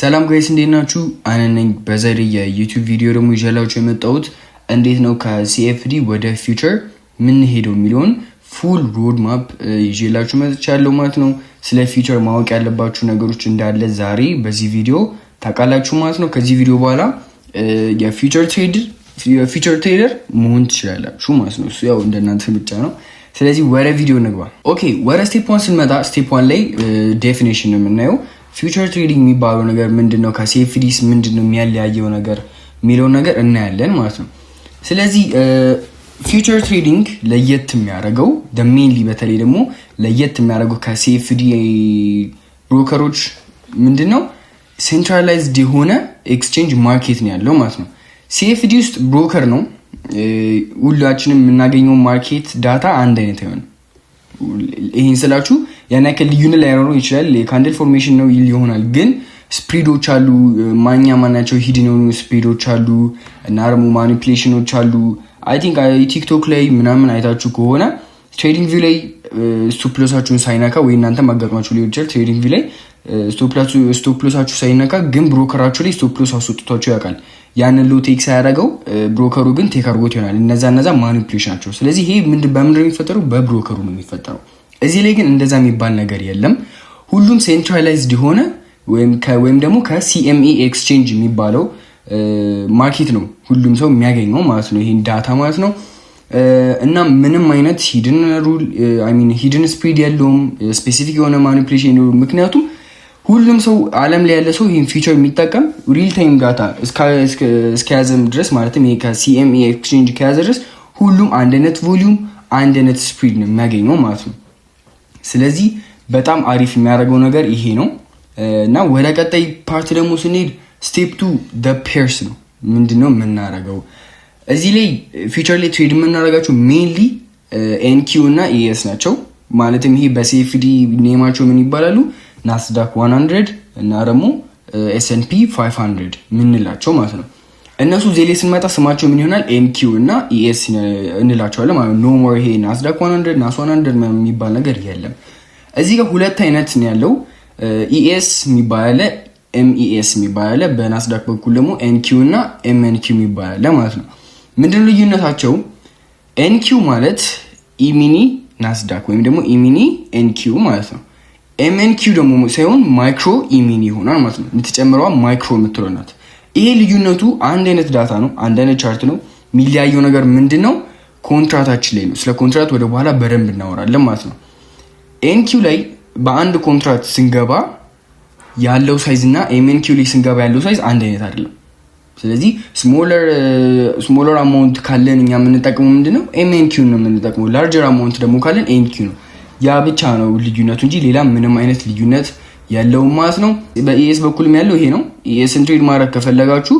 ሰላም ጋይስ እንዴት ናችሁ? አነነኝ በዛሬ የዩቲዩብ ቪዲዮ ደግሞ ይዤላችሁ የመጣሁት እንዴት ነው ከሲኤፍዲ ወደ ፊውቸር ምን ሄደው የሚለውን ፉል ሮድ ማፕ ይዤላችሁ መጥቻለሁ ማለት ነው። ስለ ፊውቸር ማወቅ ያለባችሁ ነገሮች እንዳለ ዛሬ በዚህ ቪዲዮ ታውቃላችሁ ማለት ነው። ከዚህ ቪዲዮ በኋላ የፊውቸር ትሬደር መሆን ትችላላችሁ ማለት ነው። እሱ ያው እንደናንተ ብቻ ነው። ስለዚህ ወደ ቪዲዮ እንግባ። ኦኬ ወደ ስቴፕ 1 ስንመጣ ስቴፕ 1 ላይ ዴፊኒሽን የምናየው ፊውቸር ትሬዲንግ የሚባለው ነገር ምንድነው፣ ከሲኤፍዲስ ምንድነው የሚያለያየው ነገር የሚለውን ነገር እናያለን ማለት ነው። ስለዚህ ፊውቸር ትሬዲንግ ለየት የሚያደርገው ሜንሊ በተለይ ደግሞ ለየት የሚያደርገው ከሲኤፍዲ ብሮከሮች ምንድነው ሴንትራላይዝድ የሆነ ኤክስቼንጅ ማርኬት ነው ያለው ማለት ነው። ሲኤፍዲ ውስጥ ብሮከር ነው ሁላችንም የምናገኘው ማርኬት ዳታ አንድ አይነት አይሆንም። ይሄን ስላችሁ ያን ያክል ልዩነት ላይኖረው ይችላል። የካንድል ፎርሜሽን ነው ይሆናል፣ ግን ስፕሪዶች አሉ። ማናቸው ሂድን የሆኑ ስፕሪዶች አሉ እና ደግሞ ማኒፑሌሽኖች አሉ። አይ ቲንክ ቲክቶክ ላይ ምናምን አይታችሁ ከሆነ ትሬዲንግ ቪው ላይ ስቶፕ ሎሳችሁን ሳይነካ ወይ እናንተ ማጋጥማችሁ ሊሆን ይችላል። ትሬዲንግ ቪው ላይ ስቶፕ ሎሳችሁ ሳይነካ ግን ብሮከራችሁ ላይ ስቶፕ ሎስ አስወጥቷችሁ ያውቃል። ያንን ሎ ቴክ ሳያደርገው ብሮከሩ ግን ቴክ አድርጎት ይሆናል። እነዛ ማኒፑሌሽን ናቸው። ስለዚህ ይሄ በምንድን ነው የሚፈጠረው? በብሮከሩ ነው የሚፈጠረው። እዚህ ላይ ግን እንደዛ የሚባል ነገር የለም። ሁሉም ሴንትራላይዝድ የሆነ ወይም ደግሞ ከሲኤምኢ ኤክስቼንጅ የሚባለው ማርኬት ነው ሁሉም ሰው የሚያገኘው ማለት ነው፣ ይሄን ዳታ ማለት ነው። እና ምንም አይነት ሂድን ስፕሪድ የለውም፣ ስፔሲፊክ የሆነ ማኒፑሌሽን የለውም። ምክንያቱም ሁሉም ሰው ዓለም ላይ ያለ ሰው ይህን ፊቸር የሚጠቀም ሪል ታይም ዳታ እስከያዘም ድረስ ማለትም ይሄ ከሲኤምኢ ኤክስቼንጅ ከያዘ ድረስ ሁሉም አንድ አይነት ቮሊዩም አንድ አይነት ስፕሪድ ነው የሚያገኘው ማለት ነው። ስለዚህ በጣም አሪፍ የሚያደርገው ነገር ይሄ ነው። እና ወደ ቀጣይ ፓርት ደግሞ ስንሄድ ስቴፕ 2 ፔርስ ነው። ምንድነው የምናደርገው እዚህ ላይ ፊውቸር ላይ ትሬድ የምናደርጋቸው ሜንሊ ኤንኪው እና ኢኤስ ናቸው። ማለትም ይሄ በሲኤፍዲ ኔማቸው ምን ይባላሉ? ናስዳክ 100 እና ደግሞ ኤስኤንፒ 500 ምንላቸው ማለት ነው። እነሱ እዚህ ላይ ስንመጣ ስማቸው ምን ይሆናል? ኤንኪው እና ኢኤስ እንላቸዋለን ማለት ነው። ኖ ሞር ይሄ ናስዳክ 100 ናስ 100 የሚባል ነገር የለም። እዚህ ጋር ሁለት አይነት ነው ያለው። ኢኤስ የሚባል አለ፣ ኤምኢኤስ የሚባል አለ። በናስዳክ በኩል ደግሞ ኤንኪው እና ኤምኤንኪው የሚባል አለ ማለት ነው። ምንድነው ልዩነታቸው? ኤንኪው ማለት ኢሚኒ ናስዳክ ወይም ደግሞ ኢሚኒ ኤንኪው ማለት ነው። ኤምኤንኪው ደግሞ ሳይሆን ማይክሮ ኢሚኒ ይሆናል ማለት ነው። የምትጨምረዋ ማይክሮ የምትለው ናት። ይሄ ልዩነቱ አንድ አይነት ዳታ ነው፣ አንድ አይነት ቻርት ነው። የሚለያየው ነገር ምንድነው? ኮንትራታችን ላይ ነው። ስለ ኮንትራት ወደ በኋላ በደንብ እናወራለን ማለት ነው። ኤንኪው ላይ በአንድ ኮንትራት ስንገባ ያለው ሳይዝ እና ኤምኤንኪው ላይ ስንገባ ያለው ሳይዝ አንድ አይነት አይደለም። ስለዚህ ስሞለር አማውንት ካለን እኛ የምንጠቅመው ምንድነው? ኤምኤንኪው ነው የምንጠቅመው። ላርጀር አማውንት ደግሞ ካለን ኤንኪው ነው። ያ ብቻ ነው ልዩነቱ እንጂ ሌላ ምንም አይነት ልዩነት ያለውም ማለት ነው። በኢኤስ በኩልም ያለው ይሄ ነው። ኢኤስን ትሬድ ማድረግ ከፈለጋችሁ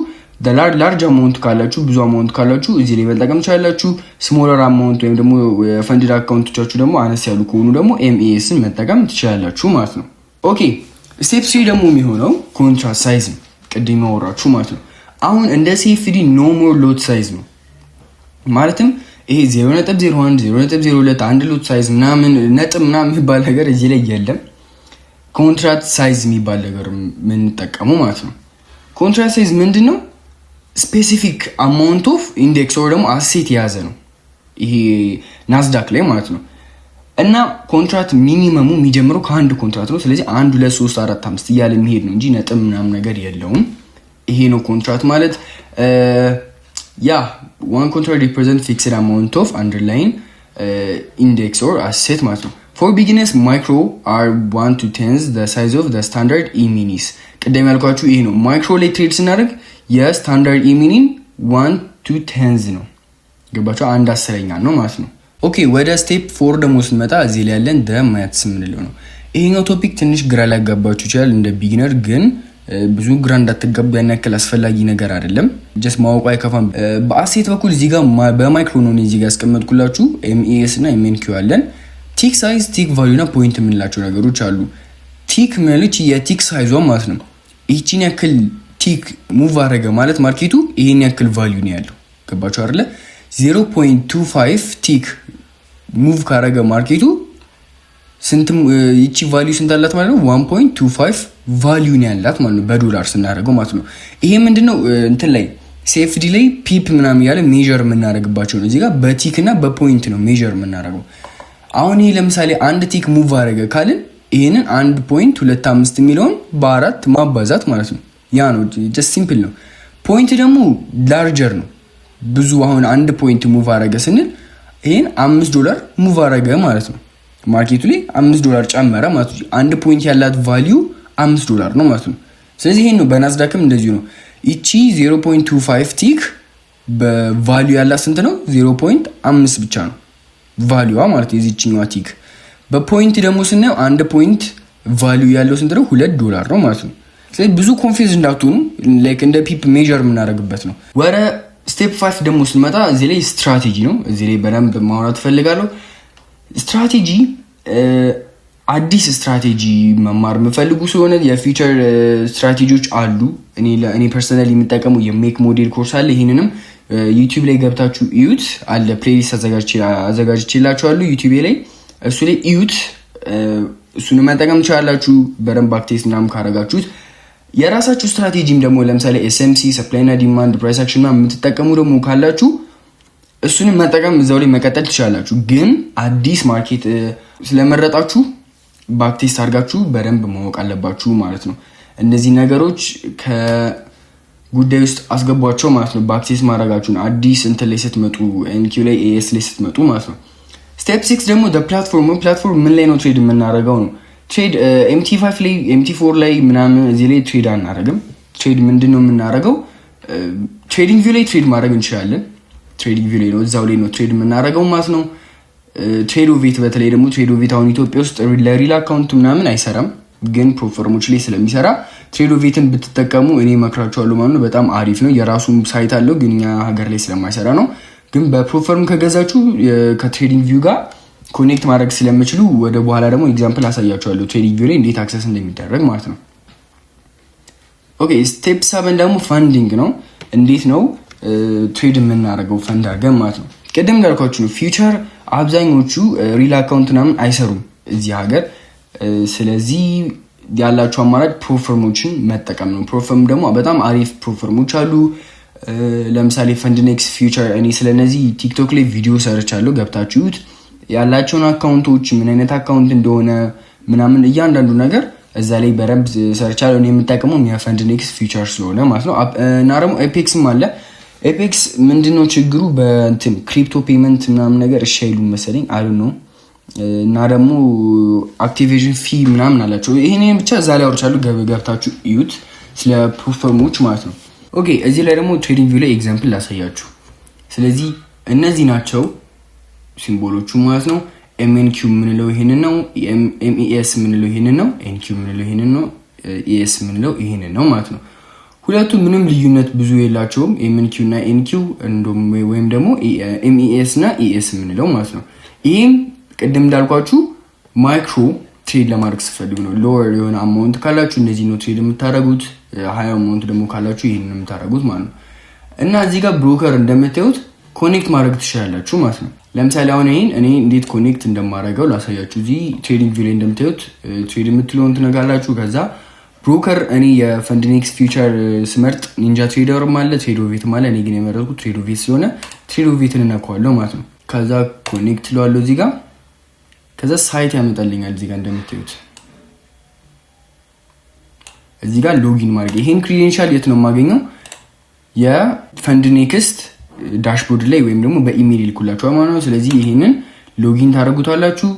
ላርጅ አማውንት ካላችሁ፣ ብዙ አማውንት ካላችሁ እዚህ ላይ መጠቀም ትችላላችሁ። ስሞለር አማውንት ወይም ደግሞ ፈንድድ አካውንቶቻችሁ ደግሞ አነስ ያሉ ከሆኑ ደግሞ ኤምኤስን መጠቀም ትችላላችሁ ማለት ነው። ኦኬ ስቴፕ 3 ደግሞ የሚሆነው ኮንትራት ሳይዝ ነው። ቅድም ያወራችሁ ማለት ነው። አሁን እንደ ሲኤፍዲ ኖ ሞር ሎት ሳይዝ ነው። ማለትም ይሄ 0.01 0.02 አንድ ሎት ሳይዝ ምናምን ነጥብ ምናምን የሚባል ነገር እዚህ ላይ የለም። ኮንትራት ሳይዝ የሚባል ነገር የምንጠቀመው ማለት ነው። ኮንትራት ሳይዝ ምንድነው? ስፔሲፊክ አማውንት ኦፍ ኢንዴክስ ወይ ደግሞ አሴት የያዘ ነው ይሄ ናስዳክ ላይ ማለት ነው። እና ኮንትራት ሚኒመሙ የሚጀምረው ከአንድ ኮንትራት ነው። ስለዚህ 1 2 3 4 5 እያለ የሚሄድ ነው እንጂ ነጥብ ምናምን ነገር የለውም። ይሄ ነው ኮንትራት ማለት። one contract represents fixed amount of underlying index or asset ማለት ነው። For beginners, micro are 1 to 10 the size of the standard E-minis. ቅድም ያልኳችሁ ይሄ ነው። ማይክሮ ላይ ትሬድ ስናደርግ የስታንዳርድ E-minin 1 to 10 ነው። ገባችሁ? 1/10 ነው ማለት ነው። ኦኬ ወደ ስቴፕ 4 ደግሞ ስንመጣ እዚህ ላይ ያለን ማትስ የምንለው ነው። ይሄኛው ቶፒክ ትንሽ ግራ ሊያጋባችሁ ይችላል እንደ ቢጊነር፣ ግን ብዙ ግራ እንዳትጋቡ ያን ያክል አስፈላጊ ነገር አይደለም። ጀስት ማወቁ አይከፋም። በአሴት በኩል እዚህ ጋር በማይክሮ ነው እዚህ ጋር ያስቀመጥኩላችሁ። ኤምኤስ እና ኤምኤንኪው አለን። ቲክ ሳይዝ፣ ቲክ ቫልዩ እና ፖይንት የምንላቸው ነገሮች አሉ። ቲክ ማለት የቲክ ሳይዟ ማለት ነው። ይህቺን ያክል ቲክ ሙቭ አደረገ ማለት ማርኬቱ ይሄን ያክል ቫልዩ ነው ያለው። ገባችሁ አይደለ? 0.25 ቲክ ሙቭ ካደረገ ማርኬቱ ስንት ይቺ ቫልዩ ስንት አላት ማለት ነው? 1.25 ቫልዩ ነው ያላት ማለት ነው በዶላር ስናደርገው ማለት ነው። ይሄ ምንድነው እንትን ላይ CFD ላይ ፒፕ ምናምን ያለ ሜጀር የምናደርግባቸው ነው። እዚህ ጋር በቲክ እና በፖይንት ነው ሜጀር የምናደርገው። አሁን ይሄ ለምሳሌ አንድ ቲክ ሙቭ አደረገ ካልን ይሄንን 1.25 የሚለውን በ4 ማባዛት ማለት ነው። ያ ነው ጀስት ሲምፕል ነው። ፖይንት ደግሞ ላርጀር ነው ብዙ። አሁን አንድ ፖይንት ሙቭ አደረገ ስንል ይሄን $5 ሙቭ አደረገ ማለት ነው። ማርኬቱ ላይ $5 ጨመረ ማለት ነው። አንድ ፖይንት ያላት ቫልዩ $5 ነው ማለት ነው። ስለዚህ ይሄን ነው በናስዳክም እንደዚሁ ነው። እቺ 0.25 ቲክ በቫልዩ ያላት ስንት ነው? 0.5 ብቻ ነው ቫልዩዋ ማለት የዚህኛዋ ቲክ። በፖይንት ደግሞ ስናየው አንድ ፖይንት ቫልዩ ያለው ስንት ነው? $2 ነው ማለት ነው። ስለዚህ ብዙ ኮንፊውዝ እንዳትሆኑ ላይክ እንደ ፒፕ ሜጀር የምናደርግበት ነው። ወደ ስቴፕ 5 ደግሞ ስንመጣ እዚህ ላይ ስትራቴጂ ነው። እዚህ ላይ በደንብ ማውራት ፈልጋለሁ። ስትራቴጂ አዲስ ስትራቴጂ መማር የምፈልጉ ስለሆነ የፊውቸር ስትራቴጂዎች አሉ። እኔ ፐርሰናሊ የምጠቀመው የሜክ ሞዴል ኮርስ አለ። ይህንንም ዩቲዩብ ላይ ገብታችሁ እዩት አለ። ፕሌሊስት አዘጋጅቼላችኋለሁ ዩቲዩብ ላይ፣ እሱ ላይ እዩት። እሱን መጠቀም ትችላላችሁ በደንብ ባክቴስት ምናምን ካረጋችሁት። የራሳችሁ ስትራቴጂም ደግሞ ለምሳሌ SMC ሰፕላይ እና ዲማንድ ፕራይስ አክሽን የምትጠቀሙ ደግሞ ካላችሁ እሱንም መጠቀም እዛው ላይ መቀጠል ትችላላችሁ። ግን አዲስ ማርኬት ስለመረጣችሁ ባክቴስት አድርጋችሁ በደንብ ማወቅ አለባችሁ ማለት ነው። እነዚህ ነገሮች ከጉዳይ ውስጥ አስገቧቸው ማለት ነው። ባክቴስት ማድረጋችሁን አዲስ እንትን ላይ ስትመጡ NQ ላይ AS ላይ ስትመጡ ማለት ነው። ስቴፕ 6 ደግሞ ፕላትፎርም ምን ላይ ነው ትሬድ የምናደርገው ነው። ትሬድ MT5 ላይ MT4 ላይ ምናምን እዚህ ላይ ትሬድ አናደርግም። ትሬድ ምንድን ነው የምናደርገው? ትሬዲንግ ቪው ላይ ትሬድ ማድረግ እንችላለን። ትሬዲንግ ቪው ላይ ነው እዛው ላይ ነው ትሬድ የምናደርገው ማለት ነው። ትሬዶቬት በተለይ ደግሞ ትሬዶቬት አሁን ኢትዮጵያ ውስጥ ለሪል አካውንት ምናምን አይሰራም፣ ግን ፕሮፎርሞች ላይ ስለሚሰራ ትሬዶቬትን ብትጠቀሙ እኔ መክራችኋለሁ ማለት ነው። በጣም አሪፍ ነው። የራሱም ሳይት አለው፣ ግን እኛ ሀገር ላይ ስለማይሰራ ነው። ግን በፕሮፎርም ከገዛችሁ ከትሬዲንግ ቪው ጋር ኮኔክት ማድረግ ስለምችሉ ወደ በኋላ ደግሞ ኤግዛምፕል አሳያችኋለሁ ትሬዲንግ ቪው ላይ እንዴት አክሰስ እንደሚደረግ ማለት ነው። ኦኬ ስቴፕ 7 ደግሞ ፋንዲንግ ነው። እንዴት ነው ትሬድ የምናደርገው ፈንድ አድርገን ማለት ነው። ቅድም እንዳልኳችሁ ነው ፊውቸር አብዛኞቹ ሪል አካውንት ምናምን አይሰሩም እዚህ ሀገር። ስለዚህ ያላችሁ አማራጭ ፕሮፎርሞችን መጠቀም ነው። ፕሮፎርም ደግሞ በጣም አሪፍ ፕሮፎርሞች አሉ። ለምሳሌ ፈንድኔክስ ፊውቸር፣ እኔ ስለነዚህ ቲክቶክ ላይ ቪዲዮ ሰርቻለሁ፣ ገብታችሁት ያላቸውን አካውንቶች ምን አይነት አካውንት እንደሆነ ምናምን እያንዳንዱ ነገር እዛ ላይ በደንብ ሰርቻለሁ። እኔ የምጠቀመው የፈንድኔክስ ፊውቸር ስለሆነ ማለት ነው። እና ደግሞ ኤፔክስም አለ። ኤፔክስ ምንድነው ችግሩ? በእንትን ክሪፕቶ ፔመንት ምናምን ነገር እሺ አይሉም መሰለኝ አሉ ነው። እና ደግሞ አክቲቬሽን ፊ ምናምን አላቸው። ይሄን ብቻ እዛ ላይ አውርቻለሁ፣ ገብታችሁ እዩት ስለ ፕሮፎርሞች ማለት ነው። ኦኬ እዚህ ላይ ደግሞ ትሬዲንግ ቪው ላይ ኤግዛምፕል ላሳያችሁ። ስለዚህ እነዚህ ናቸው ሲምቦሎቹ ማለት ነው። MNQ የምንለው ይሄንን ነው። MES የምንለው ይሄንን ነው። NQ የምንለው ይሄንን ነው። ES የምንለው ይሄንን ነው ማለት ነው። ሁለቱ ምንም ልዩነት ብዙ የላቸውም። MNQ እና NQ እንደውም ወይም ደግሞ MES እና ES የምንለው ማለት ነው። ይሄም ቅድም እንዳልኳችሁ ማይክሮ ትሬድ ለማድረግ ስትፈልጉ ነው። ሎወር የሆነ አማውንት ካላችሁ እንደዚህ ነው ትሬድ የምታደርጉት። ሃይ አማውንት ደግሞ ካላችሁ ይሄንን የምታደርጉት ማለት ነው። እና እዚህ ጋር ብሮከር እንደምታዩት ኮኔክት ማድረግ ትችላላችሁ ማለት ነው። ለምሳሌ አሁን እኔ እንዴት ኮኔክት እንደማደርገው ላሳያችሁ። እዚህ ትሬዲንግ ቪው ላይ እንደምታዩት ትሬድ የምትለውን ትነጋላችሁ። ከዛ ብሮከር እኔ የፈንድኔክስ ፊውቸር ስመርጥ ኒንጃ ትሬደርም አለ ትሬዶቬትም አለ። እኔ ግን የመረጥኩት ትሬዶቬት ስለሆነ ትሬዶቬትን እነካዋለሁ ማለት ነው። ከዛ ኮኔክት ለዋለሁ እዚህ ጋር። ከዛ ሳይት ያመጣልኛል እዚህ ጋር እንደምታዩት። እዚህ ጋር ሎጊን ማድረግ። ይሄን ክሬዴንሻል የት ነው የማገኘው? የፈንድኔክስት ዳሽቦርድ ላይ ወይም ደግሞ በኢሜል ይልኩላችኋል ማለት ነው። ስለዚህ ይሄንን ሎጊን ታደርጉታላችሁ።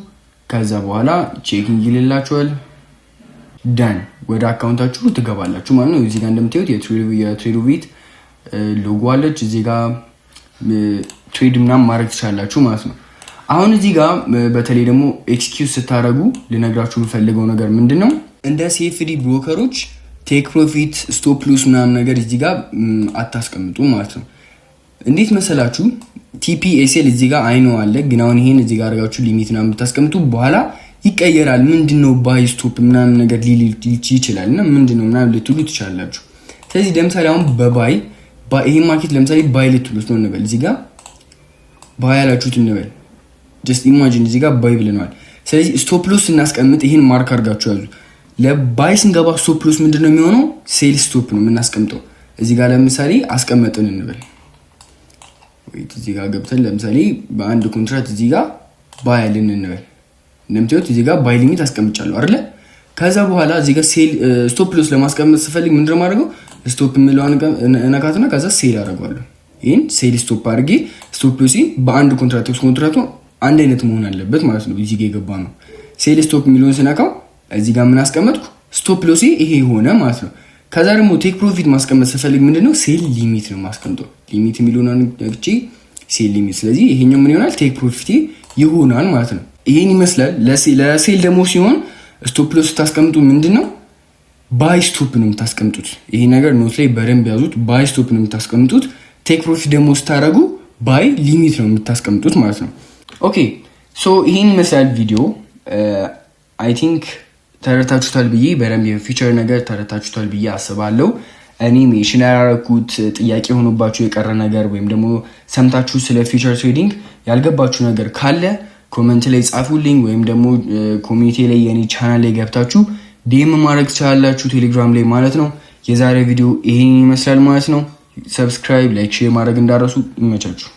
ከዛ በኋላ ቼኪንግ ይልላችኋል። ዳን ወደ አካውንታችሁ ትገባላችሁ ማለት ነው። እዚህ ጋር እንደምታዩት የትሬዶቬት ሎጎ አለች። እዚህ ጋር ትሬድ ምናምን ማድረግ ትችላላችሁ ማለት ነው። አሁን እዚህ ጋር በተለይ ደግሞ ኤክስኪውዝ ስታደርጉ ልነግራችሁ የምፈልገው ነገር ምንድን ነው፣ እንደ CFD ብሮከሮች ቴክ ፕሮፊት ስቶፕ ሉስ ምናምን ነገር እዚህ ጋር አታስቀምጡ ማለት ነው። እንዴት መሰላችሁ? TPSL እዚህ ጋር አይኖ አለ፣ ግን አሁን ይሄን እዚህ ጋር አድርጋችሁ ሊሚት ምናምን ብታስቀምጡ በኋላ ይቀየራል። ምንድነው ባይ ስቶፕ ምናምን ነገር ሊል ይችላል እና ምንድነው ምናምን ልትሉ ትችላላችሁ። ስለዚህ ለምሳሌ አሁን በባይ ይሄ ማርኬት ለምሳሌ ባይ ልትሉት ነው እንበል። እዚህ ጋር ባይ ያላችሁት እንበል። ጀስት ኢማጂን እዚህ ጋር ባይ ብለናል። ስለዚህ ስቶፕ ሎስ ስናስቀምጥ ይሄን ማርክ አድርጋችሁ ያዙ። ለባይ ስንገባ ስቶፕ ሎስ ምንድነው የሚሆነው? ሴል ስቶፕ ነው የምናስቀምጠው። እዚህ ጋር ለምሳሌ አስቀመጥን እንበል። ወይት እዚህ ጋር ገብተን ለምሳሌ በአንድ ኮንትራክት እዚህ ጋር ባይ አለን እንበል። እንደምታዩት እዚህ ጋር ባይ ሊሚት አስቀምጫለሁ አይደለ? ከዛ በኋላ እዚህ ጋር ሴል ስቶፕ ሎስ ለማስቀመጥ ስፈልግ ምንድነው ማድረገው? ስቶፕ የሚለውን እነካትና ከዛ ሴል አደርጋለሁ። ይሄን ሴል ስቶፕ አድርጌ ስቶፕ ሎስ በአንድ ኮንትራክቱ አንድ አይነት መሆን አለበት ማለት ነው። እዚህ ጋር የገባ ነው ሴል ስቶፕ የሚለውን ስነካው እዚህ ጋር ምን አስቀመጥኩ? ስቶፕ ሎስ ይሄ ሆነ ማለት ነው። ከዛ ደግሞ ቴክ ፕሮፊት ማስቀመጥ ስፈልግ ምንድነው ሴል ሊሚት ነው ማስቀምጠው። ሊሚት የሚለውን አንቺ ሴል ሊሚት። ስለዚህ ይሄኛው ምን ይሆናል? ቴክ ፕሮፊት ይሆናል ማለት ነው። ይሄን ይመስላል። ለሴል ደግሞ ሲሆን ስቶፕ ሎስ ስታስቀምጡ ምንድነው ባይ ስቶፕ ነው የምታስቀምጡት። ይሄ ነገር ኖት ላይ በደንብ ያዙት። ባይ ስቶፕ ነው የምታስቀምጡት። ቴክ ፕሮፊት ደግሞ ስታረጉ ባይ ሊሚት ነው የምታስቀምጡት ማለት ነው። ኦኬ ሶ ይሄን ይመስላል ቪዲዮ። አይ ቲንክ ተረታችሁታል ብዬ በደንብ የፊቸር ነገር ተረታችሁታል ብዬ አስባለሁ። እኔ ሜንሽን ያደረኩት ጥያቄ ሆኖባችሁ የቀረ ነገር ወይም ደግሞ ሰምታችሁ ስለ ፊቸር ትሬዲንግ ያልገባችሁ ነገር ካለ ኮሜንት ላይ ጻፉልኝ፣ ወይም ደግሞ ኮሚኒቲ ላይ የኔ ቻናል ላይ ገብታችሁ ዲኤም ማድረግ ትችላላችሁ፣ ቴሌግራም ላይ ማለት ነው። የዛሬ ቪዲዮ ይሄን ይመስላል ማለት ነው። ሰብስክራይብ፣ ላይክ፣ ሼር ማድረግ እንዳረሱ። ይመቻችሁ።